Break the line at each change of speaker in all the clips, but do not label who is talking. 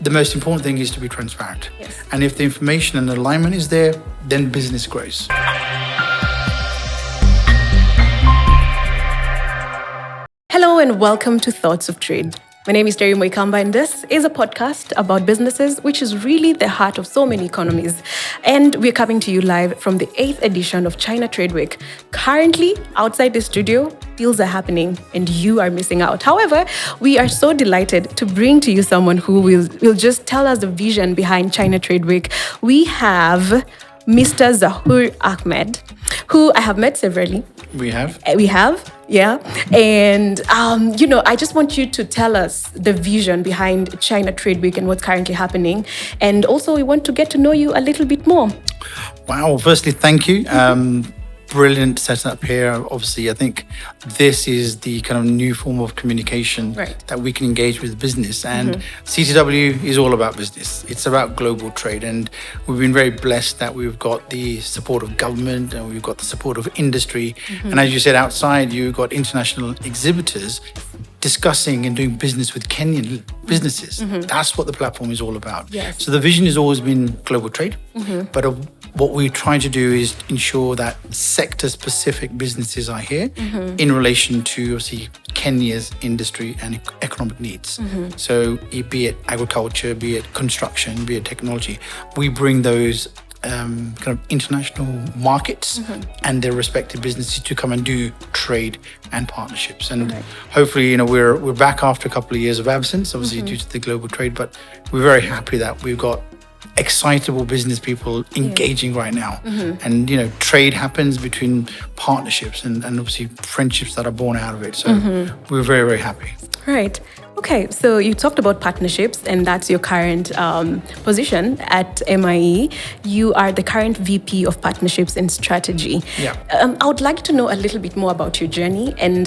the most important thing is to be transparent.
Yes.
And if the information and alignment is there, then business grows.
Hello and welcome to Thoughts of Trade. My name is Terry Moikamba and this is a podcast about businesses, which is really the heart of so many economies. And we're coming to you live from the 8th edition of China Trade Week. Currently, outside the studio, deals are happening and you are missing out. However, we are so delighted to bring to you someone who will just tell us the vision behind China Trade Week. We have Mr. ZAHOOR AHMED, who I have met severally.
We have,
yeah. And, I just want you to tell us the vision behind China Trade Week and what's currently happening. And also, we want to get to know you a little bit more.
Wow. Firstly, thank you. Brilliant setup here. Obviously, I think this is the kind of new form of communication that we can engage with business. And CTW is all about business. It's about global trade. And we've been very blessed that we've got the support of government and we've got the support of industry. And as you said, outside, you've got international exhibitors discussing and doing business with Kenyan businesses. That's what the platform is all about.
Yes.
So the vision has always been global trade, but what we're trying to do is ensure that sector-specific businesses are here in relation to, obviously, Kenya's industry and economic needs. So be it agriculture, be it construction, be it technology, we bring those kind of international markets and their respective businesses to come and do trade and partnerships. And hopefully, we're back after a couple of years of absence, obviously due to the global trade, but we're very happy that we've got excitable business people engaging right now. And, trade happens between partnerships and obviously friendships that are born out of it. So we're very, very happy.
Right. Okay, so you talked about partnerships, and that's your current position at MIE. You are the current VP of Partnerships and Strategy.
Yeah.
I would like to know a little bit more about your journey, and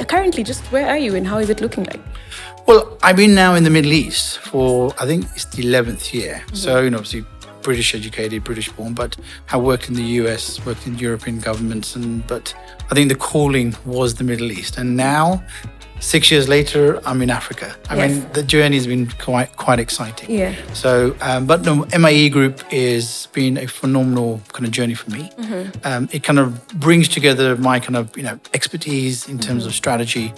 currently, just where are you and how is it looking like?
Well, I've been now in the Middle East for, I think it's the 11th year. So, obviously, British educated, British born, but I worked in the US, worked in European governments, but I think the calling was the Middle East. And now, 6 years later, I'm in Africa. I mean, the journey has been quite exciting.
Yeah.
So, but the MIE Group has been a phenomenal kind of journey for me. It kind of brings together my kind of, expertise in terms of strategy,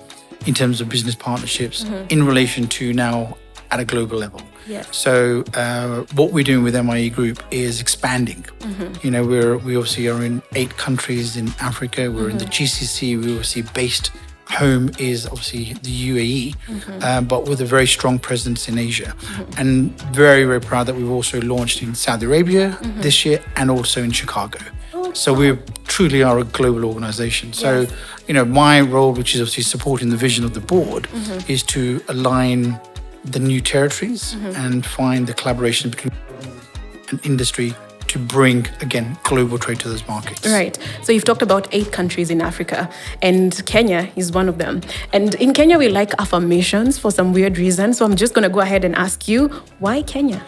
in terms of business partnerships, in relation to now at a global level.
Yeah.
So what we're doing with MIE Group is expanding. We obviously are in 8 countries in Africa. We're in the GCC. We're obviously based. Home is obviously the UAE, but with a very strong presence in Asia. And very, very proud that we've also launched in Saudi Arabia this year and also in Chicago. So we truly are a global organization. So, my role, which is obviously supporting the vision of the board, is to align the new territories and find the collaboration between an industry to bring, again, global trade to those markets.
Right. So you've talked about 8 countries in Africa, and Kenya is one of them. And in Kenya, we like affirmations for some weird reason. So I'm just going to go ahead and ask you, why Kenya?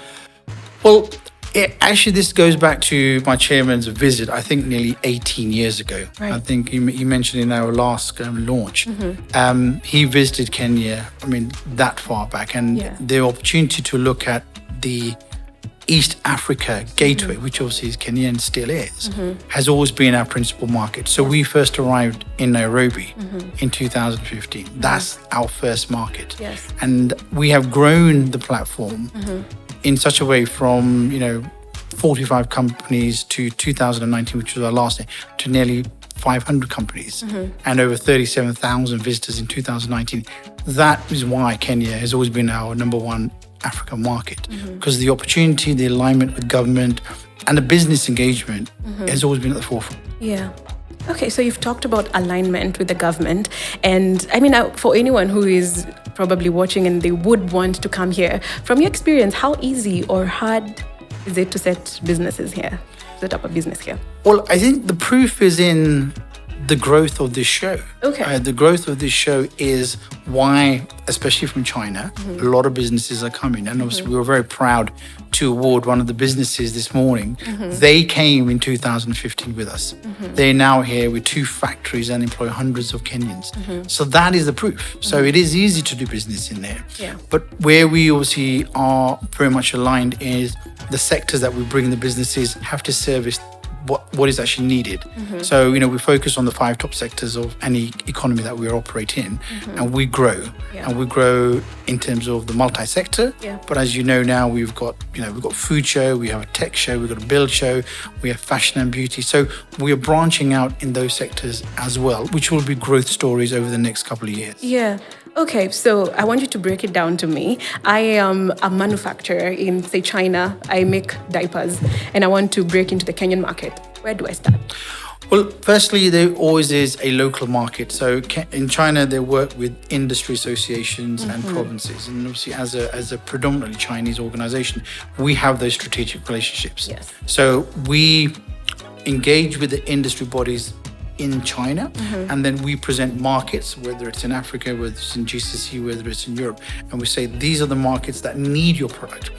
Well, actually, this goes back to my chairman's visit, I think nearly 18 years ago.
Right.
I think you mentioned in our last launch, he visited Kenya, that far back. And the opportunity to look at the East Africa gateway, which obviously is Kenya and still is, has always been our principal market. So we first arrived in Nairobi in 2015. That's our first market.
Yes.
And we have grown the platform in such a way from, 45 companies to 2019, which was our last year, to nearly 500 companies and over 37,000 visitors in 2019. That is why Kenya has always been our number one African market, because the opportunity, the alignment with government and the business engagement has always been at the forefront.
Yeah. Okay, so you've talked about alignment with the government. And for anyone who is probably watching and they would want to come here, from your experience, how easy or hard is it to set up a business here?
Well, I think the proof is in the growth of this show.
Okay.
The growth of this show is why, especially from China, a lot of businesses are coming. And obviously, we were very proud to award one of the businesses this morning. They came in 2015 with us. They're now here with 2 factories and employ hundreds of Kenyans. So that is the proof. So it is easy to do business in there.
Yeah.
But where we obviously are very much aligned is the sectors that we bring the businesses have to service what is actually needed. So, we focus on the 5 top sectors of any economy that we operate in, and we grow.
Yeah.
And we grow in terms of the multi-sector.
Yeah.
But as you know now, we've got food show, we have a tech show, we've got a build show, we have fashion and beauty. So we are branching out in those sectors as well, which will be growth stories over the next couple of years.
Yeah. Okay, so I want you to break it down to me. I am a manufacturer in, say, China. I make diapers, and I want to break into the Kenyan market. Where do I start?
Well, firstly, there always is a local market. So in China, they work with industry associations and provinces. And obviously, as a predominantly Chinese organization, we have those strategic relationships.
Yes.
So we engage with the industry bodies in China, and then we present markets, whether it's in Africa, whether it's in GCC, whether it's in Europe, and we say these are the markets that need your product.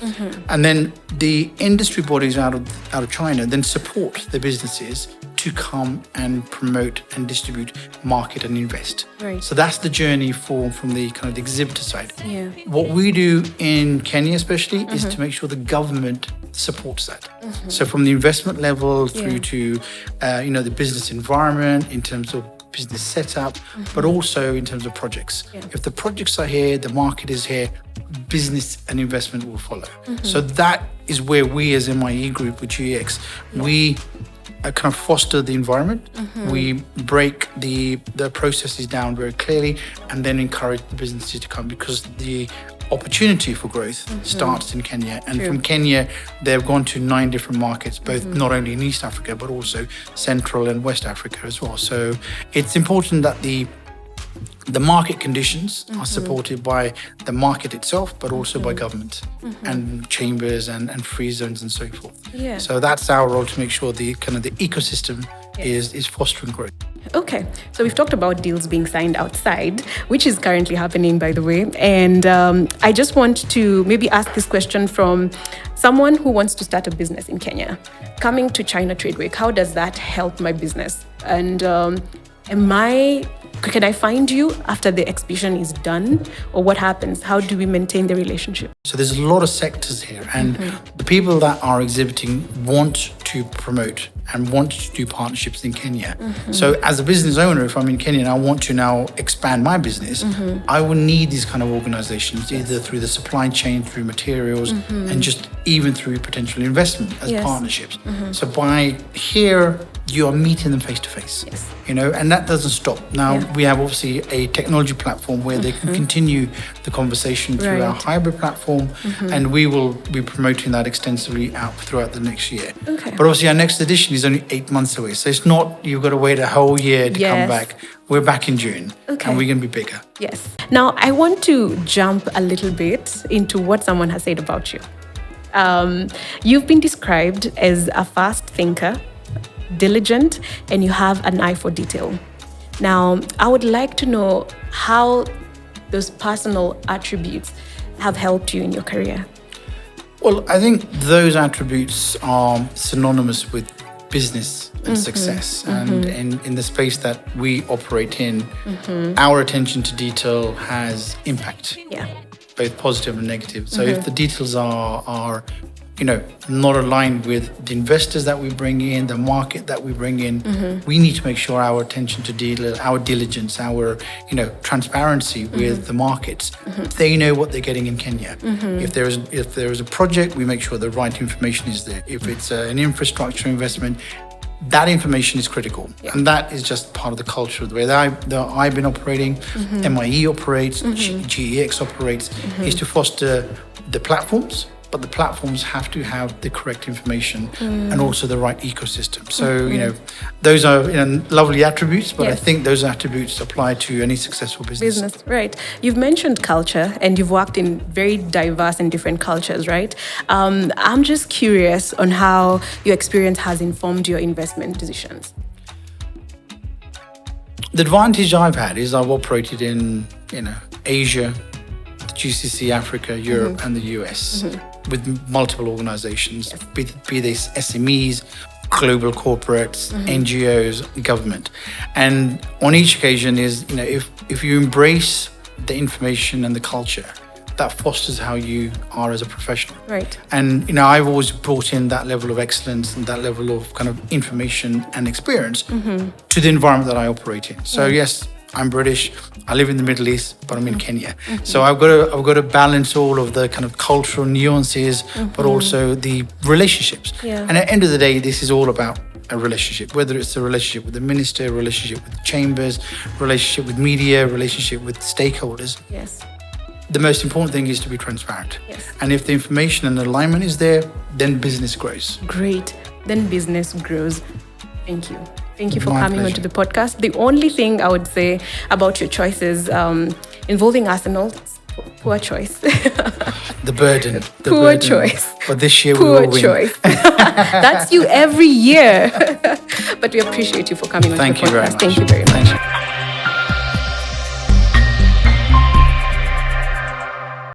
And then the industry bodies out of China then support the businesses to come and promote and distribute, market and invest.
Right.
So that's the journey from the kind of the exhibitor side.
Yeah.
What we do in Kenya especially is to make sure the government supports that. So from the investment level through to the business environment in terms of business setup, but also in terms of projects.
Yeah.
If the projects are here, the market is here, business and investment will follow. So that is where we as MIE Group with GEX, we kind of foster the environment. We break the processes down very clearly and then encourage the businesses to come, because the opportunity for growth starts in Kenya. And from Kenya, they've gone to 9 different markets, both not only in East Africa, but also Central and West Africa as well. So it's important that the market conditions are supported by the market itself, but also by government and chambers and free zones and so forth.
Yeah.
So that's our role, to make sure the kind of the ecosystem is fostering growth.
Okay, so we've talked about deals being signed outside, which is currently happening, by the way. And I just want to maybe ask this question from someone who wants to start a business in Kenya. Coming to China Trade Week, how does that help my business? And can I find you after the exhibition is done? Or what happens? How do we maintain the relationship?
So there's a lot of sectors here, and the people that are exhibiting want to promote and want to do partnerships in Kenya. So as a business owner, if I'm in Kenya and I want to now expand my business, I will need these kind of organizations, either through the supply chain, through materials, and just even through potential investment as partnerships. So by here, you are meeting them face to face, and that doesn't stop. Now we have obviously a technology platform where they can continue the conversation through our hybrid platform, and we will be promoting that extensively out throughout the next year.
Okay.
But obviously our next edition is only 8 months away, so it's not you've got to wait a whole year to come back. We're back in June, and we're going to be bigger.
Yes. Now I want to jump a little bit into what someone has said about you. You've been described as a fast thinker, diligent, and you have an eye for detail. Now, I would like to know how those personal attributes have helped you in your career.
Well, I think those attributes are synonymous with business and success. And in the space that we operate in, our attention to detail has impact, both positive and negative. So if the details are not aligned with the investors that we bring in, the market that we bring in, we need to make sure our attention to detail, our diligence, our transparency with the markets, they know what they're getting in Kenya. If there is a project, we make sure the right information is there. If it's an infrastructure investment, that information is critical. And that is just part of the culture of the way that I've been operating, MIE operates, GEX operates, is to foster the platforms, but the platforms have to have the correct information and also the right ecosystem. So, those are lovely attributes, but I think those attributes apply to any successful business.
Right. You've mentioned culture, and you've worked in very diverse and different cultures, right? I'm just curious on how your experience has informed your investment decisions.
The advantage I've had is I've operated in, Asia, the GCC, Africa, Europe, and the US with multiple organizations, be they SMEs, global corporates, NGOs, government. And on each occasion is, if you embrace the information and the culture, that fosters how you are as a professional.
Right.
And, I've always brought in that level of excellence and that level of kind of information and experience to the environment that I operate in. So yes, I'm British. I live in the Middle East, but I'm in Kenya. So I've got to balance all of the kind of cultural nuances, but also the relationships.
Yeah.
And at the end of the day, this is all about a relationship, whether it's a relationship with the minister, a relationship with the chambers, relationship with media, relationship with stakeholders.
Yes.
The most important thing is to be transparent.
Yes.
And if the information and alignment is there, then business grows.
Great. Then business grows. Thank you. Thank you for
My
coming
pleasure.
onto the podcast. The only thing I would say about your choices involving Arsenal, poor choice.
The burden.
Poor choice.
But this year we
Poor
will win.
choice. That's you every year. But we appreciate you for coming onto
Thank
the
you very
podcast.
much.
Thank you very much.
Thank you.